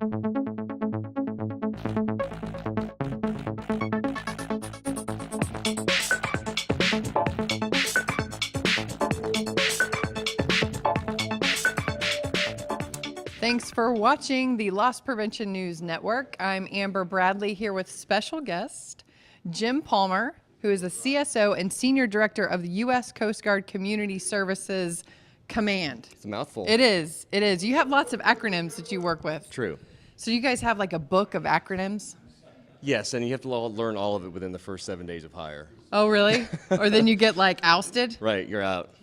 Thanks for watching the Loss Prevention News Network. I'm Amber Bradley here with special guest Jim Palmer, who is a CSO and Senior Director of the U.S. Coast Guard Community Services Command. It's a mouthful. It is. It is. You have lots of acronyms that you work with. True. So you guys have like a book of acronyms? Yes, and you have to learn all of it within the first 7 days of hire. Oh, really? Or then you get like ousted? Right, you're out.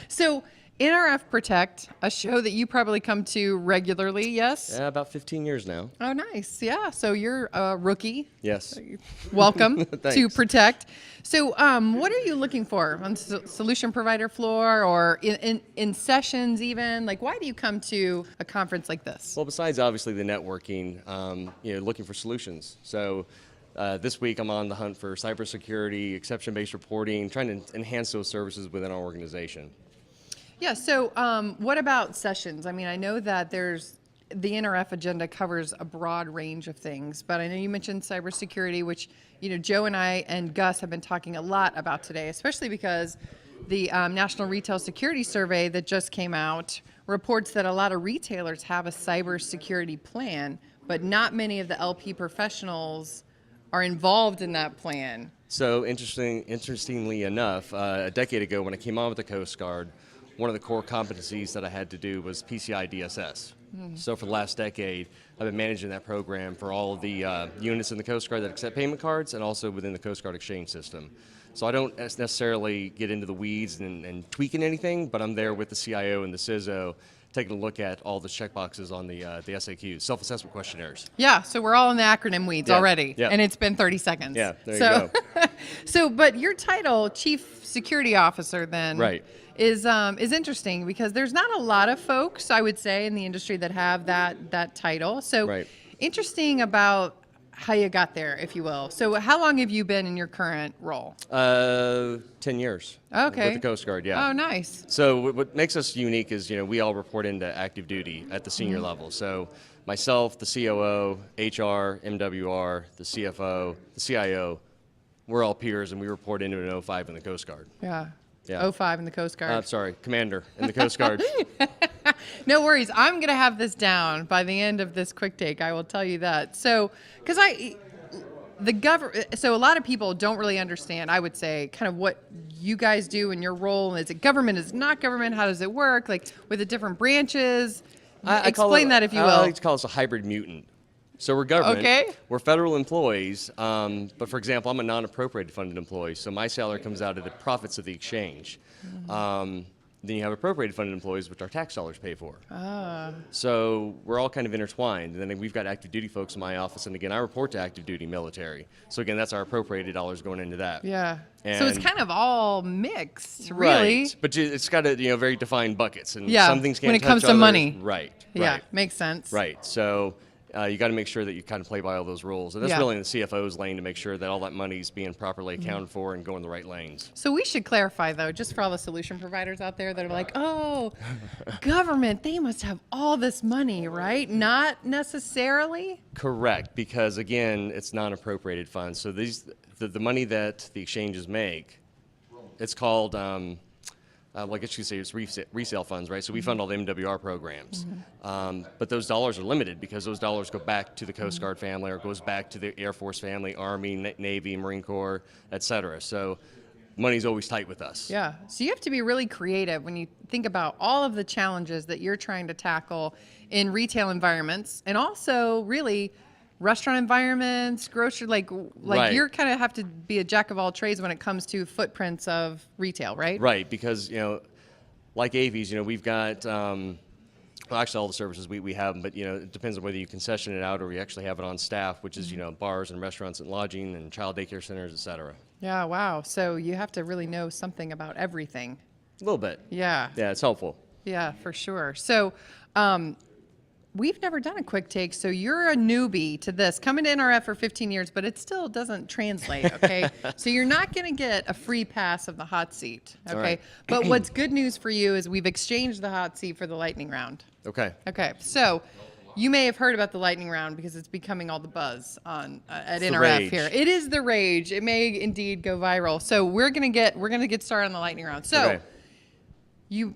So NRF Protect, a show that you probably come to regularly, yes? Yeah, about 15 years now. Oh, nice. Yeah. So you're a rookie. Yes. Welcome to Protect. So what are you looking for on the solution provider floor or in sessions even? Like, why do you come to a conference like this? Well, besides obviously the networking, looking for solutions. So this week I'm on the hunt for cybersecurity, exception-based reporting, trying to enhance those services within our organization. Yeah, so what about sessions? I mean, I know that the NRF agenda covers a broad range of things, but I know you mentioned cybersecurity, which, Joe and I and Gus have been talking a lot about today, especially because the National Retail Security Survey that just came out reports that a lot of retailers have a cybersecurity plan, but not many of the LP professionals are involved in that plan. So interestingly enough, a decade ago when I came on with the Coast Guard, one of the core competencies that I had to do was PCI DSS. So for the last decade, I've been managing that program for all of the units in the Coast Guard that accept payment cards and also within the Coast Guard exchange system. So I don't necessarily get into the weeds and tweaking anything, but I'm there with the CIO and the CSO taking a look at all the checkboxes on the SAQs, self-assessment questionnaires. Yeah, so we're all in the acronym weeds already, and it's been 30 seconds. Yeah, there you go. So, but your title, Chief Security Officer, then, right, is interesting because there's not a lot of folks, I would say, in the industry that have that title. So, interesting about how you got there, if you will. So how long have you been in your current role? 10 years. Okay. With the Coast Guard, yeah. Oh, nice. So what makes us unique is, we all report into active duty at the senior level. So myself, the COO, HR, MWR, the CFO, the CIO, we're all peers and we report into an 05 in the Coast Guard. Yeah. Yeah. 05 in the Coast Guard. Sorry, Commander in the Coast Guard. No worries. I'm going to have this down by the end of this quick take. I will tell you that. So, because so a lot of people don't really understand, I would say, kind of what you guys do in your role. Is it government? Is it not government? How does it work? Like with the different branches? Explain that, if you will. I like to call us a hybrid mutant. So we're government, okay. We're federal employees, but for example, I'm a non-appropriated funded employee, so my salary comes out of the profits of the exchange. Then you have appropriated funded employees, which our tax dollars pay for. So we're all kind of intertwined. And then we've got active duty folks in my office, and again, I report to active duty military. So again, that's our appropriated dollars going into that. Yeah. And so it's kind of all mixed, really. Right. But it's got very defined buckets, and yeah. some things can't when it touch comes to others. money. Right. Yeah, right. Makes sense. Right. So you got to make sure that you kind of play by all those rules. And that's really in the CFO's lane to make sure that all that money's being properly accounted for and going the right lanes. So we should clarify, though, just for all the solution providers out there that are like, oh, government, they must have all this money, right? Not necessarily? Correct, because, again, it's non-appropriated funds. So the money that the exchanges make, it's called... like I should say, it's resale funds, right? So we fund all the MWR programs. But those dollars are limited because those dollars go back to the Coast Guard family or it goes back to the Air Force family, Army, Navy, Marine Corps, et cetera. So money's always tight with us. Yeah. So you have to be really creative when you think about all of the challenges that you're trying to tackle in retail environments and also really restaurant environments, grocery, like you're kind of have to be a jack of all trades when it comes to footprints of retail, right? Right, because, like AVs, we've got, well, actually all the services we have them, but, it depends on whether you concession it out or we actually have it on staff, which is, bars and restaurants and lodging and child daycare centers, et cetera. Yeah, wow. So you have to really know something about everything. A little bit. Yeah. Yeah, it's helpful. Yeah, for sure. So, we've never done a quick take, so you're a newbie to this. Coming to NRF for 15 years, but it still doesn't translate, okay? So you're not going to get a free pass of the hot seat, okay? Right. But what's good news for you is we've exchanged the hot seat for the lightning round. Okay. Okay, so You may have heard about the lightning round because it's becoming all the buzz on at It's the NRF rage. here. It is the rage. It may indeed go viral. So we're gonna get started on the lightning round. So Okay. you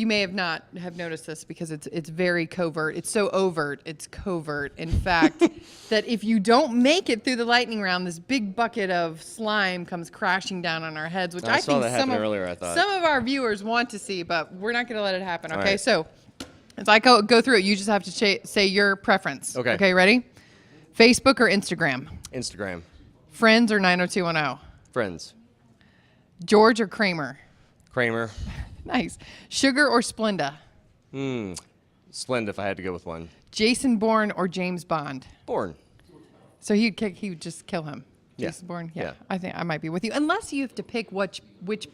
may have not have noticed this because it's very covert. It's so overt. It's covert. In fact, that if you don't make it through the lightning round, this big bucket of slime comes crashing down on our heads, which I I saw think that happen earlier, I thought. some of our viewers want to see, but we're not going to let it happen. All Okay, right. so as I go through it, you just have to say your preference. Okay. Okay, ready? Facebook or Instagram? Instagram. Friends or 90210? Friends. George or Kramer? Kramer. Nice. Sugar or Splenda? Splenda if I had to go with one. Jason Bourne or James Bond? Bourne. So he would just kill him. Yeah. Jason Bourne? Yeah. I think I might be with you. Unless you have to pick which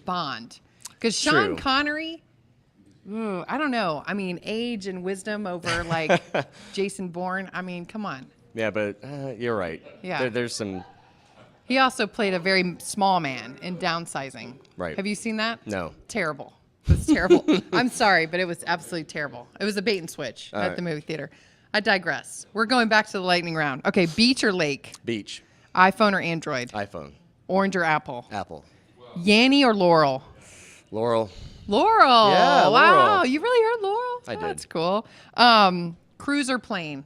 Bond. Because Sean True. Connery, I don't know. I mean, age and wisdom over like Jason Bourne. I mean, come on. Yeah, but you're right. Yeah. There's some. He also played a very small man in Downsizing. Right. Have you seen that? No. Terrible. It was terrible. I'm sorry, but it was absolutely terrible. It was a bait and switch at right. the movie theater. I digress. We're going back to the lightning round. Okay, beach or lake? Beach. iPhone or Android? iPhone. Orange or apple? Apple. Yanny or Laurel? Laurel. Laurel. Yeah, Wow. Laurel. You really heard Laurel? I did. That's cool. Cruise or plane?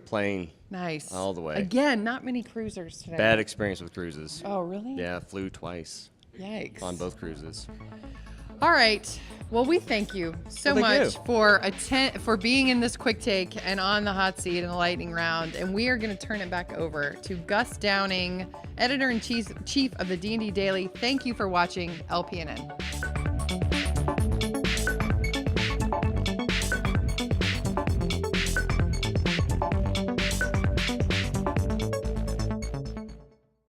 Plane. Nice. All the way. Again, not many cruisers today. Bad experience with cruises. Oh, really? Yeah, flew twice Yikes. on both cruises. All right. Well, we thank you so Well, thank much for being in this quick take and on the hot seat in the lightning round. And we are going to turn it back over to Gus Downing, editor-in-chief of the D&D Daily. Thank you for watching LPNN.